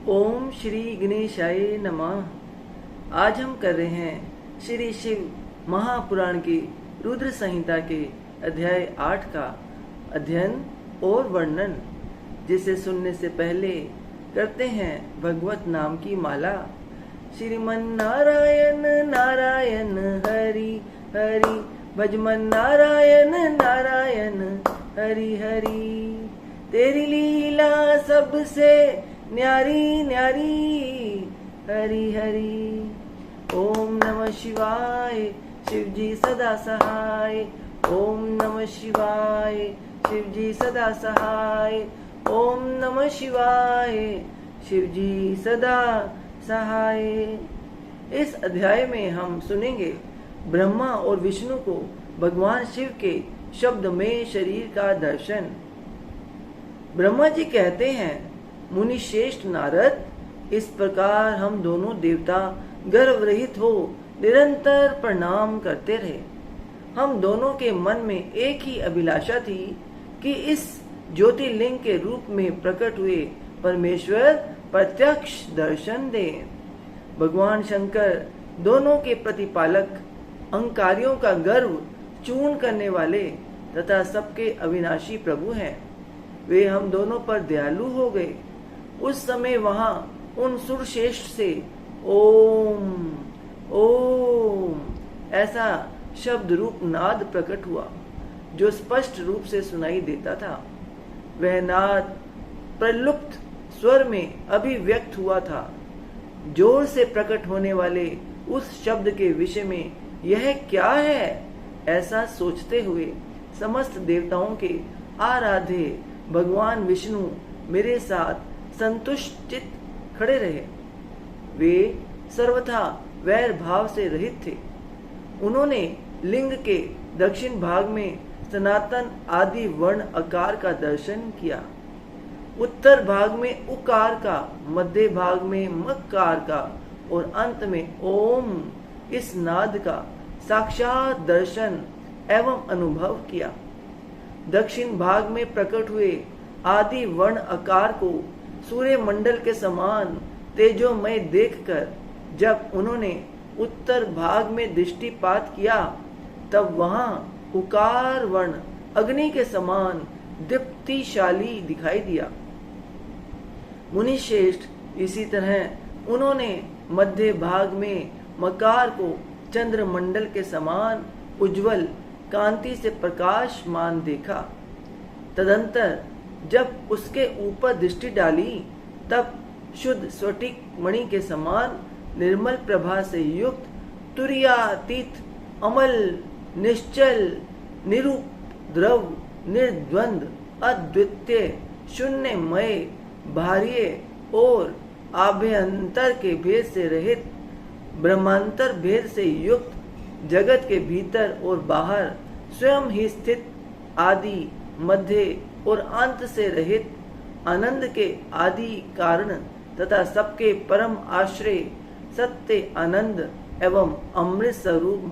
ओम श्री गणेशाय नमः। आज हम कर रहे हैं श्री शिव महापुराण की रुद्र संहिता के अध्याय 8 का अध्ययन और वर्णन, जिसे सुनने से पहले करते हैं भगवत नाम की माला। श्रीमन नारायण नारायण हरि हरि, भजमन नारायण नारायण हरि हरि। तेरी लीला सबसे न्यारी न्यारी हरि हरि। ओम नमः शिवाय, शिव जी सदा सहाय। ओम नमः शिवाय, शिव जी सदा सहाय। ओम नमः शिवाय, शिव जी सदा सहाय। इस अध्याय में हम सुनेंगे ब्रह्मा और विष्णु को भगवान शिव के शब्द में शरीर का दर्शन। ब्रह्मा जी कहते हैं, मुनि श्रेष्ठ नारद, इस प्रकार हम दोनों देवता गर्व रहित हो निरंतर प्रणाम करते रहे। हम दोनों के मन में एक ही अभिलाषा थी कि इस ज्योतिर्लिंग के रूप में प्रकट हुए परमेश्वर प्रत्यक्ष दर्शन दें। भगवान शंकर दोनों के प्रतिपालक, अहंकारियों का गर्व चूर्ण करने वाले तथा सबके अविनाशी प्रभु हैं। वे हम दोनों पर दयालु हो गए। उस समय वहां उन सुरश्रेष्ठ से ओम ओम ऐसा शब्द रूप नाद प्रकट हुआ, जो स्पष्ट रूप से सुनाई देता था। वह नाद प्रलुप्त स्वर में अभिव्यक्त हुआ था। जोर से प्रकट होने वाले उस शब्द के विषय में यह क्या है, ऐसा सोचते हुए समस्त देवताओं के आराध्य भगवान विष्णु मेरे साथ संतुष्टित खड़े रहे। वे सर्वथा वैर भाव से रहित थे। उन्होंने लिंग के दक्षिण भाग में सनातन आदि वर्ण आकार का दर्शन किया, उत्तर भाग में उकार का, मध्य भाग में मकार का और अंत में ओम इस नाद का साक्षात दर्शन एवं अनुभव किया। दक्षिण भाग में प्रकट हुए आदि वर्ण आकार को सूर्य मंडल के समान तेजोमय देखकर जब उन्होंने उत्तर भाग में दृष्टिपात किया, तब वहां उकार वर्ण अग्नि के समान दीप्तिशाली दिखाई दिया। मुनि श्रेष्ठ, इसी तरह उन्होंने मध्य भाग में मकार को चंद्रमंडल के समान उज्जवल कांति से प्रकाशमान देखा। तदंतर जब उसके ऊपर दृष्टि डाली, तब शुद्ध स्फटिक मणि के समान निर्मल प्रभा से युक्त, तुर्यातीत, अमल, निश्चल, निरुपद्रव, निर्द्वंद, अद्वितीय, शून्यमय, बाह्य और आभ्यंतर के भेद से रहित, ब्रह्मांतर भेद से युक्त, जगत के भीतर और बाहर स्वयं ही स्थित, आदि, मध्य और अंत से रहित, आनंद के आदि कारण तथा सबके परम आश्रय, सत्य, आनंद एवं अमृत स्वरूप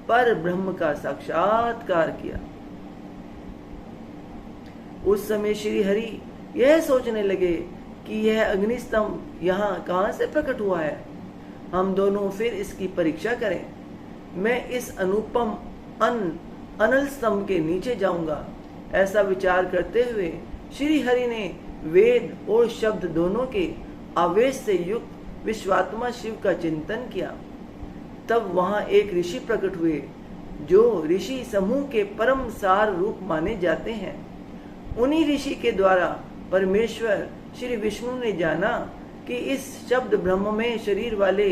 पर ब्रह्म का साक्षात्कार किया। उस समय श्री हरि यह सोचने लगे कि यह अग्निस्तंभ यहाँ कहाँ से प्रकट हुआ है। हम दोनों फिर इसकी परीक्षा करें। मैं इस अनुपम अनल स्तंभ के नीचे जाऊंगा। ऐसा विचार करते हुए श्री हरि ने वेद और शब्द दोनों के आवेश से युक्त विश्वात्मा शिव का चिंतन किया। तब वहां एक ऋषि प्रकट हुए, जो ऋषि समूह के परम सार रूप माने जाते हैं। उन्हीं ऋषि के द्वारा परमेश्वर श्री विष्णु ने जाना कि इस शब्द ब्रह्म में शरीर वाले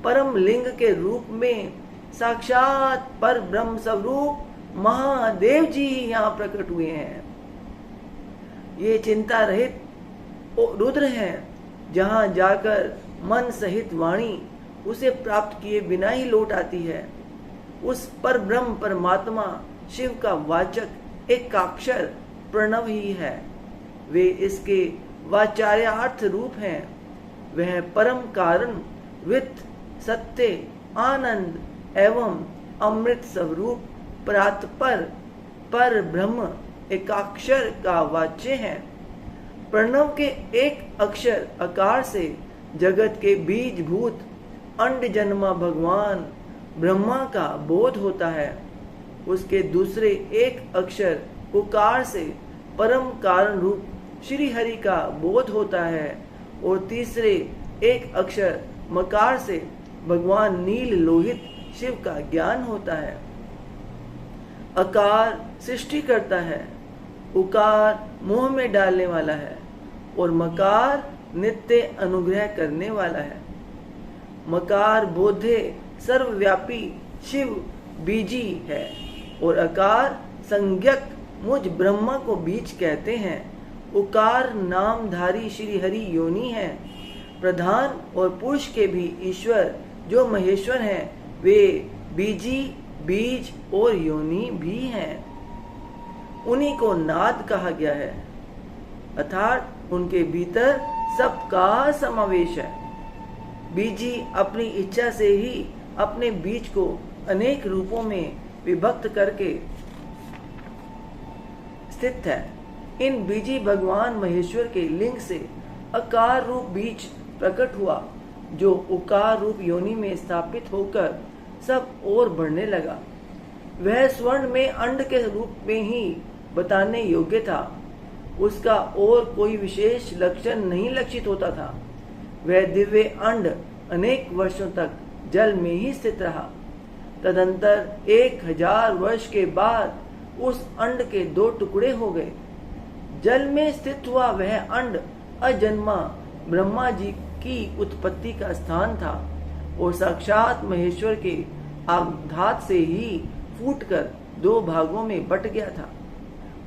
परम लिंग के रूप में साक्षात पर ब्रह्म स्वरूप महादेव जी यहाँ प्रकट हुए हैं। ये चिंता रहित रुद्र हैं, जहाँ जाकर मन सहित वाणी उसे प्राप्त किए बिना ही लौट आती है। उस पर ब्रह्म परमात्मा शिव का वाचक एकाक्षर प्रणव ही है। वे इसके वाचार्यार्थ रूप हैं। वह परम कारण, वित्त, सत्य, आनंद एवं अमृत स्वरूप परात्पर पर ब्रह्म एकाक्षर का वाच्य है। प्रणव के एक अक्षर अकार से जगत के बीजभूत अंड जन्मा भगवान ब्रह्मा का बोध होता है। उसके दूसरे एक अक्षर उकार से परम कारण रूप श्री हरि का बोध होता है और तीसरे एक अक्षर मकार से भगवान नील लोहित शिव का ज्ञान होता है। अकार सृष्टि करता है, उकार मोह में डालने वाला है और मकार नित्य अनुग्रह करने वाला है। मकार बोधे सर्वव्यापी शिव बीजी है और अकार संज्ञक मुझ ब्रह्मा को बीज कहते हैं। उकार नामधारी श्री हरि योनि है। प्रधान और पुरुष के भी ईश्वर जो महेश्वर हैं वे बीजी बीज और योनि भी हैं। उन्हीं को नाद कहा गया है, अर्थात उनके भीतर सबका समावेश है। बीजी अपनी इच्छा से ही अपने बीज को अनेक रूपों में विभक्त करके स्थित है। इन बीजी भगवान महेश्वर के लिंग से अकार रूप बीज प्रकट हुआ, जो उकार रूप योनि में स्थापित होकर सब और बढ़ने लगा। वह स्वर्ण में अंड के रूप में ही बताने योग्य था। उसका और कोई विशेष लक्षण नहीं लक्षित होता था। वह दिव्य अंड अनेक वर्षों तक जल में ही स्थित रहा। तदंतर 1000 वर्ष के बाद उस अंड के 2 टुकड़े हो गए। जल में स्थित हुआ वह अंड अजन्मा ब्रह्मा जी की उत्पत्ति का स्थान था और साक्षात महेश्वर के आघात से ही फूटकर 2 भागों में बट गया था।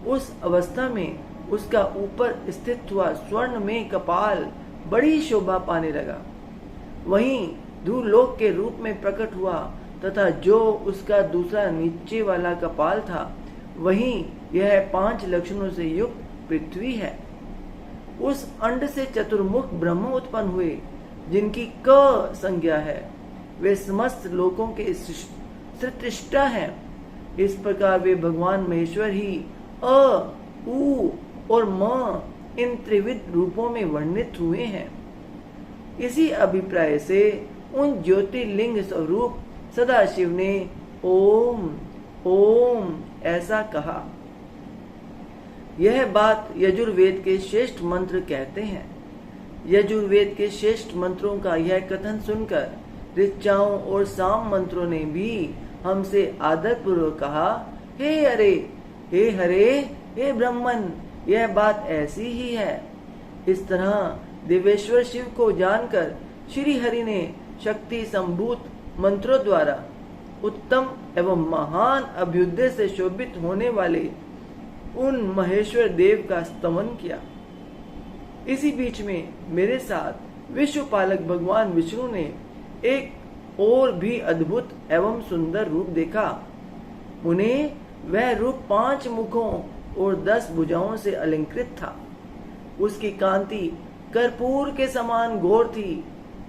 उस अवस्था में उसका ऊपर स्थित हुआ स्वर्ण में कपाल बड़ी शोभा पाने लगा। वहीं धूलोक के रूप में प्रकट हुआ तथा जो उसका दूसरा नीचे वाला कपाल था, वहीं यह 5 लक्षणों से युक्त पृथ्वी है। उस अंड से चतुर्मुख ब्रह्म उत्पन्न हुए, जिनकी क संज्ञा है। वे समस्त लोकों के सृष्टिष्टा हैं। इस प्रकार वे भगवान महेश्वर ही अ, उ और म इन त्रिविध रूपों में वर्णित हुए हैं। इसी अभिप्राय से उन ज्योतिर्लिंग स्वरूप सदाशिव ने ओम ओम ऐसा कहा। यह बात यजुर्वेद के श्रेष्ठ मंत्र कहते हैं। यजुर्वेद के श्रेष्ठ मंत्रों का यह कथन सुनकर ऋचाओं और साम मंत्रों ने भी हमसे आदर पूर्वक कहा, हे अरे, हे हरे, हे ब्रह्मन, यह बात ऐसी ही है। इस तरह देवेश्वर शिव को जानकर श्री हरि ने शक्ति संभूत मंत्रों द्वारा उत्तम एवं महान अभ्युदय से शोभित होने वाले उन महेश्वर देव का स्तवन किया। इसी बीच में मेरे साथ विश्वपालक भगवान विष्णु ने एक और भी अद्भुत एवं सुंदर रूप देखा। उन्हें वह रूप 5 मुखों और 10 भुजाओं से अलंकृत था। उसकी कांति कर्पूर के समान घोर थी।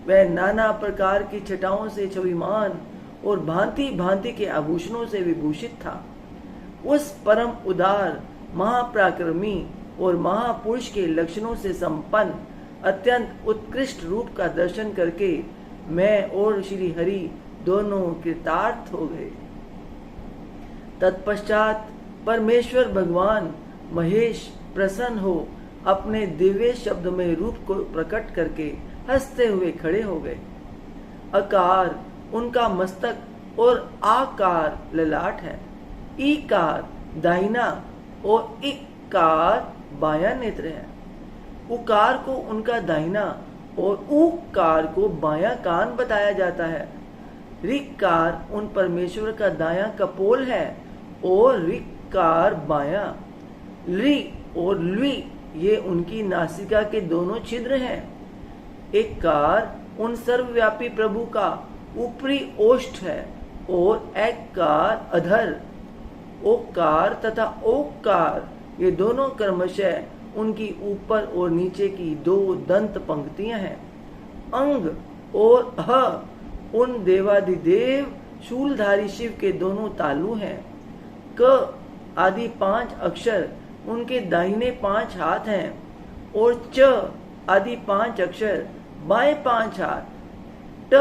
वह नाना प्रकार की छटाओं से छविमान और भांति भांति के आभूषणों से विभूषित था। उस परम उदार महापराक्रमी और महापुरुष के लक्षणों से संपन्न अत्यंत उत्कृष्ट रूप का दर्शन करके मैं और श्री हरि दोनों कृतार्थ हो गए। तत्पश्चात परमेश्वर भगवान महेश प्रसन्न हो अपने दिव्य शब्दमय रूप को प्रकट करके हंसते हुए खड़े हो गए। अकार उनका मस्तक और आकार ललाट है। ईकार दाहिना और इकार बायां नेत्र है। उकार को उनका दाहिना और उकार को बायां कान बताया जाता है। ऋकार उन परमेश्वर का दायां कपोल है और ऋकार बायां। लृ और लृ ये उनकी नासिका के दोनों छिद्र हैं। एकार उन सर्वव्यापी प्रभु का ऊपरी ओष्ठ है और एकार अधर। ओकार तथा ओकार ये दोनों क्रमशः उनकी ऊपर और नीचे की 2 दंत पंक्तियां हैं। अंग और ह उन देवाधिदेव शूलधारी शिव के दोनों तालु हैं। क आदि 5 अक्षर उनके दाहिने 5 हाथ हैं और च आदि 5 अक्षर बाएं 5 हाथ, ट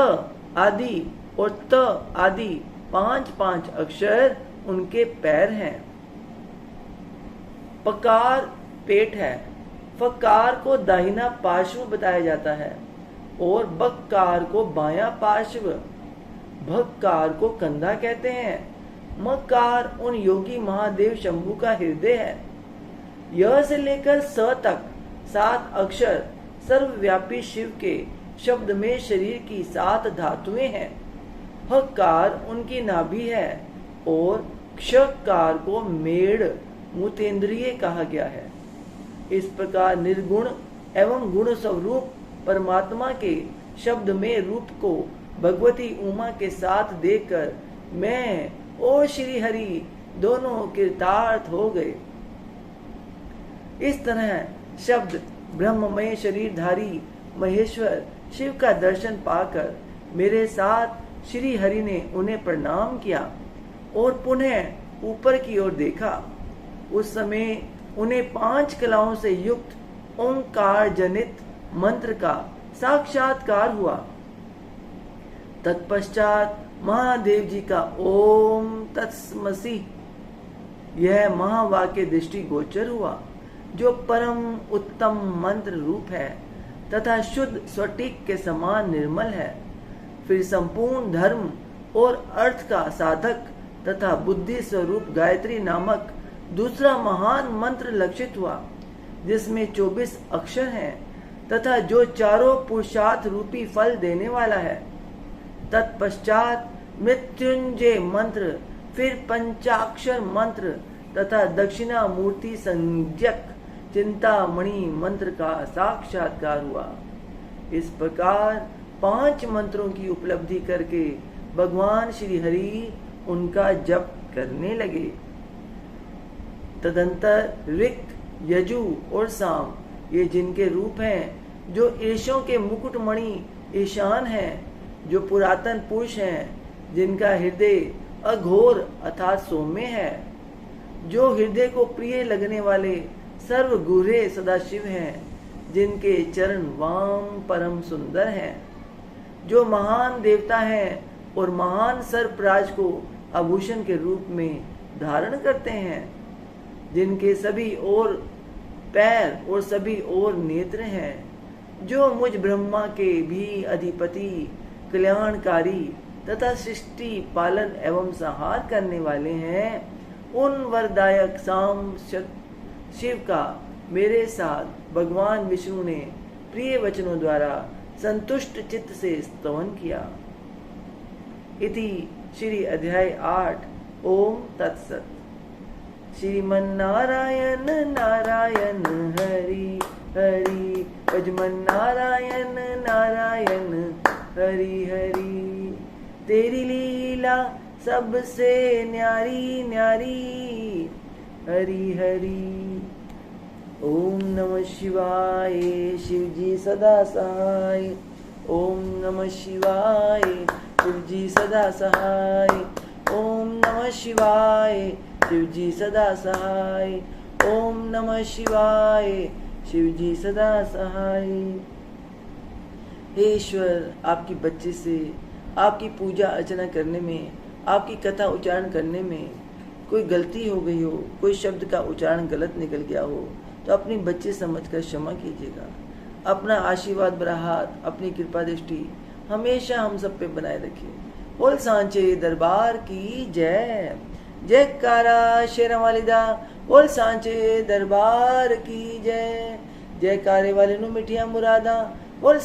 आदि और त आदि 5 अक्षर उनके पैर हैं। पकार पेट है। फकार को दाहिना पार्श्व बताया जाता है और बक्कार को बायां पार्श्व, भक्कार को कंधा कहते हैं। मकार उन योगी महादेव शंभु का हृदय है। य से लेकर स तक 7 अक्षर सर्वव्यापी शिव के शब्द में शरीर की 7 धातुएं हैं। हकार उनकी नाभि है और क्षकार को मेड़ मूतेंद्रिय कहा गया है। इस प्रकार निर्गुण एवं गुण स्वरूप परमात्मा के शब्द में रूप को भगवती उमा के साथ देखकर मैं और श्री हरि दोनों कृतार्थ हो गए। इस तरह शब्द ब्रह्ममय शरीरधारी महेश्वर शिव का दर्शन पाकर मेरे साथ श्री हरि ने उन्हें प्रणाम किया और पुनः ऊपर की ओर देखा। उस समय उन्हें 5 कलाओं से युक्त ओंकार जनित मंत्र का साक्षात्कार हुआ। तत्पश्चात महादेव जी का ओम तत्समसि यह महावाक्य दृष्टि गोचर हुआ, जो परम उत्तम मंत्र रूप है तथा शुद्ध स्फटिक के समान निर्मल है। फिर संपूर्ण धर्म और अर्थ का साधक तथा बुद्धि स्वरूप गायत्री नामक दूसरा महान मंत्र लक्षित हुआ, जिसमें 24 अक्षर हैं तथा जो चारों पुरुषार्थ रूपी फल देने वाला है। तत्पश्चात मृत्युंजय मंत्र, फिर पंचाक्षर मंत्र तथा दक्षिणा मूर्ति संज्ञक चिंतामणि मंत्र का साक्षात्कार हुआ। इस प्रकार 5 मंत्रों की उपलब्धि करके भगवान श्री हरि उनका जप करने लगे। तदंतर ऋक, यजु और साम ये जिनके रूप हैं, जो ईशों के मुकुटमणि ईशान हैं, जो पुरातन पुरुष हैं, जिनका हृदय अघोर अर्थात सौम्य है, जो हृदय को प्रिय लगने वाले सर्वगुह्य सदाशिव हैं, जिनके चरण वाम परम सुंदर हैं, जो महान देवता हैं और महान सर्पराज को आभूषण के रूप में धारण करते हैं, जिनके सभी ओर पैर और सभी ओर नेत्र हैं, जो मुझ ब्रह्मा के भी अधिपति कल्याणकारी तथा सृष्टि पालन एवं संहार करने वाले हैं, उन वरदायक साम शिव का मेरे साथ भगवान विष्णु ने प्रिय वचनों द्वारा संतुष्ट चित्त से स्तवन किया। इति श्री अध्याय 8 ओम तत्सत। श्रीमन्नारायण नारायण हरि हरि, भजमन नारायण नारायण हरि हरि। तेरी लीला सबसे न्यारी न्यारी हरि हरि। ओम नमः शिवाय, शिव जी सदा सहाय। ओम नमः शिवाय, शिव जी सदा सहाय। ओम नमः शिवाय, शिव जी सदा सहाय। ओम नमः शिवाय, शिव जी सदा सहाय। हे ईश्वर, आपकी बच्चे से आपकी पूजा अर्चना करने में, आपकी कथा उच्चारण करने में कोई गलती हो गई हो, कोई शब्द का उच्चारण गलत निकल गया हो, तो अपनी बच्चे समझकर क्षमा कीजिएगा। अपना आशीर्वाद भरा हाथ, अपनी कृपा दृष्टि हमेशा हम सब पे बनाए रखिए। बोल सांचे दरबार की जय। जयकारा शेरा वालिदा, बोल सांचे दरबार की जय। जयकारे वाले नु मिठिया मुरादा, बोल